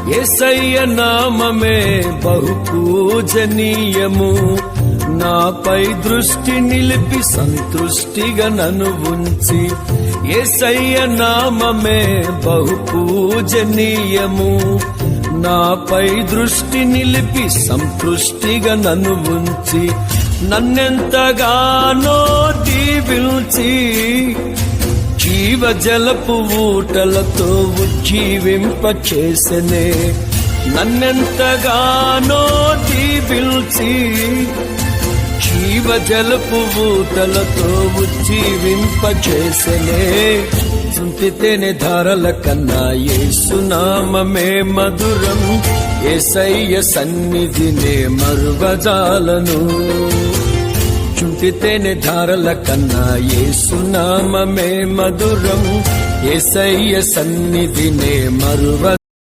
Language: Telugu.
యేసయ్య నామమే బహు పూజనీయము. నాపై దృష్టి నిలిపి సంతృష్టిగా నన్ను ఉంచి, యేసయ్య నామమే బహు పూజనీయము. నాపై దృష్టి నిలిపి సంతృష్టిగా నన్ను ఉంచి, నన్నెంతగానో దీవించి జీవజలపు ఊటలతో ఉజ్జీవింపచేసెనే. నన్నెంతగానో దీవించి జీవజలపు ఊటలతో ఉజ్జీవింపచేసెనే. చుంటితేనే ధారల కన్నా యేసునామమే మధురం. యేసయ్య సన్నిధినే మరువజాలను. చుంటితేనే ధారల కన్నా యేసునామమే మధురం. యేసయ్య సన్నిధినే మరువ